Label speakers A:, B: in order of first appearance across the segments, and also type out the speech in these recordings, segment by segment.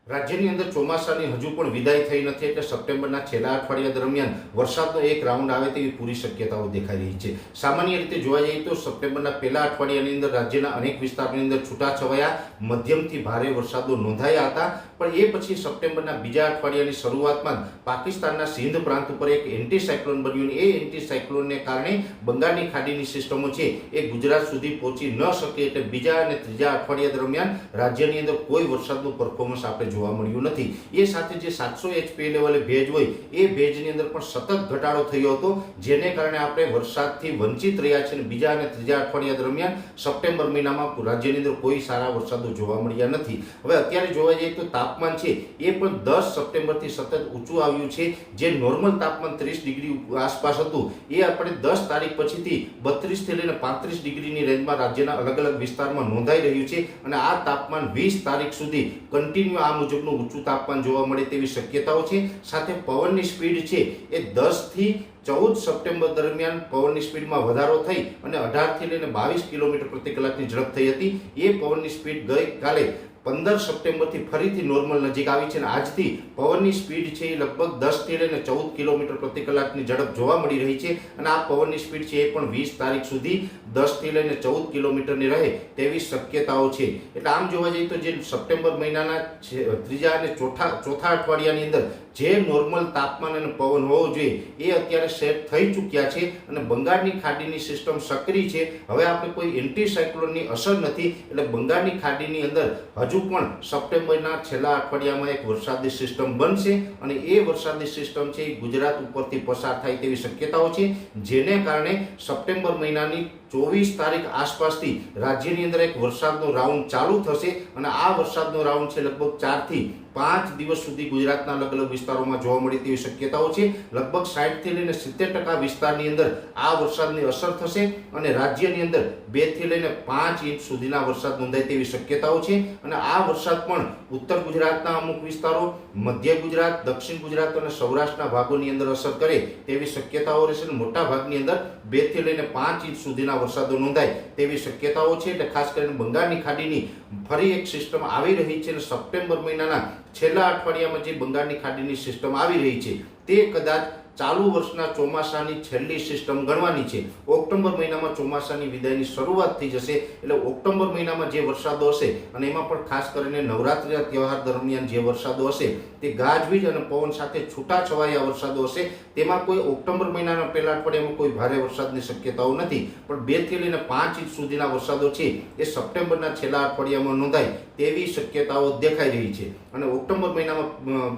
A: રાજ્યની અંદર ચોમાસાની હજુ પણ વિદાય થઈ નથી, એટલે સપ્ટેમ્બરના છેલ્લા અઠવાડિયા દરમિયાન વરસાદનો એક રાઉન્ડ આવે તેવી પૂરી શક્યતાઓ દેખાઈ રહી છે. સામાન્ય રીતે જોવા જઈએ તો સપ્ટેમ્બરના પહેલા અઠવાડિયાની અંદર રાજ્યના અનેક વિસ્તારોની અંદર છૂટાછવાયા મધ્યમથી ભારે વરસાદો નોંધાયા હતા, પણ એ પછી સપ્ટેમ્બરના બીજા અઠવાડિયાની શરૂઆતમાં પાકિસ્તાનના સિંધ પ્રાંત ઉપર એક એન્ટી સાયક્લોન બન્યું. એ એન્ટી સાયક્લોનને કારણે બંગાળની ખાડીની સિસ્ટમો છે એ ગુજરાત સુધી પહોંચી ન શકે, એટલે બીજા અને ત્રીજા અઠવાડિયા દરમિયાન રાજ્યની અંદર કોઈ વરસાદનું પરફોર્મન્સ આપણે જોવા મળ્યું નથી. એ સાથે જે 700 HPA લેવલે ભેજ હોય એ ભેજની અંદર પણ સતત ઘટાડો થયો હતો, જેને કારણે આપણે વરસાદથી વંચિત રહ્યા છે. બીજા અને ત્રીજા અઠવાડિયા દરમિયાન સપ્ટેમ્બર મહિનામાં રાજ્યની અંદર કોઈ સારા વરસાદો જોવા મળ્યા નથી. હવે અત્યારે જોવા જઈએ તો તાપમાન છે એ પણ 10 સપ્ટેમ્બરથી સતત ઊંચું આવ્યું છે. જે નોર્મલ તાપમાન 30 ડિગ્રી આસપાસ હતું એ આપણે 10 તારીખ પછીથી 32 થી લઈને 35 ડિગ્રીની રેન્જમાં રાજ્યના અલગ અલગ વિસ્તારમાં નોંધાઈ રહ્યું છે, અને આ તાપમાન 20 તારીખ સુધી કન્ટિન્યુ આ મુજબનું ઊંચું તાપમાન જોવા મળે તેવી શક્યતાઓ છે. સાથે પવનની સ્પીડ છે એ 10 થી 14 સપ્ટેમ્બર દરમિયાન પવનની સ્પીડમાં વધારો થઈ અને 18 થી લઈને 22 કિલોમીટર પ્રતિ કલાકની ઝડપ થઈ હતી. એ પવનની સ્પીડ ગઈકાલે 15 સપ્ટેમ્બરથી ફરીથી નોર્મલ નજીક આવી છે, અને આજથી પવનની સ્પીડ છે એ લગભગ 10 થી લઈને 14 કિલોમીટર પ્રતિ કલાકની ઝડપ જોવા મળી રહી છે. અને આ પવનની સ્પીડ છે એ પણ 20 તારીખ સુધી 10 થી લઈને 14 કિલોમીટરની રહે તેવી શક્યતાઓ છે. એટલે આમ જોવા જઈએ તો જે સપ્ટેમ્બર મહિનાના ત્રીજા અને ચોથા અઠવાડિયાની અંદર જે નોર્મલ તાપમાન અને પવન હોવો જોઈએ એ અત્યારે સેટ થઈ ચૂક્યા છે, અને બંગાળની ખાડીની સિસ્ટમ સક્રિય છે. હવે આપણે કોઈ એન્ટી સાયક્લોનની અસર નથી, એટલે બંગાળની ખાડીની અંદર હજુ પણ સપ્ટેમ્બરના છેલ્લા અઠવાડિયામાં એક વરસાદી સિસ્ટમ બનશે, અને એ વરસાદી સિસ્ટમ છે એ ગુજરાત ઉપરથી પસાર થાય તેવી શક્યતાઓ છે, જેને કારણે સપ્ટેમ્બર મહિનાની 24 તારીખ આસપાસથી રાજ્યની અંદર એક વરસાદનો રાઉન્ડ ચાલુ થશે, અને આ વરસાદનો રાઉન્ડ છે લગભગ 4 થી 5 દિવસ સુધી ગુજરાતના અલગ અલગ વિસ્તારોમાં જોવા મળે તેવી શક્યતાઓ છે. લગભગ 60 થી લઈને 70% વિસ્તારની અંદર આ વરસાદની અસર થશે, અને રાજ્યની અંદર 2 થી લઈને 5 ઇંચ સુધીના વરસાદ નોંધાય તેવી શક્યતાઓ છે. અને આ વરસાદ પણ ઉત્તર ગુજરાતના અમુક વિસ્તારો, મધ્ય ગુજરાત, દક્ષિણ ગુજરાત અને સૌરાષ્ટ્રના ભાગોની અંદર અસર કરે તેવી શક્યતાઓ રહેશે. મોટા ભાગની અંદર 2 થી લઈને 5 ઇંચ સુધીના વરસાદો નોંધાય તેવી શક્યતાઓ છે. એટલે ખાસ કરીને બંગાળની ખાડીની ફરી એક સિસ્ટમ આવી રહી છે, અને સપ્ટેમ્બર મહિનાના છેલ્લા અઠવાડિયામાં જે બંગાળની ખાડીની સિસ્ટમ આવી રહી છે તે કદાચ ચાલુ વર્ષના ચોમાસાની છેલ્લી સિસ્ટમ ગણવાની છે. ઓક્ટોબર મહિનામાં ચોમાસાની વિદાયની શરૂઆત થઈ જશે, એટલે ઓક્ટોબર મહિનામાં જે વરસાદો હશે, અને એમાં પણ ખાસ કરીને નવરાત્રિના તહેવાર દરમિયાન જે વરસાદો હશે તે ગાજવીજ અને પવન સાથે છૂટાછવાયા વરસાદો હશે. તેમાં કોઈ ઓક્ટોબર મહિનાના પહેલા અઠવાડિયામાં કોઈ ભારે વરસાદની શક્યતાઓ નથી, પણ 2 થી લઈને 5 ઇંચ સુધીના વરસાદો છે એ સપ્ટેમ્બરના છેલ્લા અઠવાડિયામાં નોંધાય તેવી શક્યતાઓ દેખાઈ રહી છે. અને ઓક્ટોબર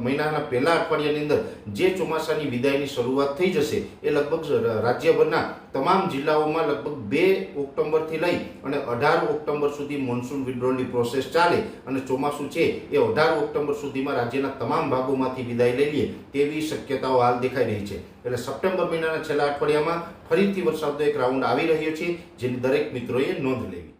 A: મહિનાના પહેલા અઠવાડિયાની અંદર જે ચોમાસાની વિદાયની શરૂઆત થઈ જશે એ લગભગ રાજ્યભરના તમામ જિલ્લાઓમાં લગભગ 2 ઓક્ટોબરથી લઈ અને 18 ઓક્ટોબર સુધી મોન્સૂન વિડ્રોલની પ્રોસેસ ચાલે, અને ચોમાસું છે એ 18 ઓક્ટોબર સુધીમાં રાજ્યના તમામ ભાગોમાંથી વિદાય લઈ લે તેવી શક્યતાઓ હાલ દેખાઈ રહી છે. એટલે સપ્ટેમ્બર મહિનાના છેલ્લા અઠવાડિયામાં ફરીથી વરસાદનો એક રાઉન્ડ આવી રહ્યો છે, જેની દરેક મિત્રોએ નોંધ લેવી.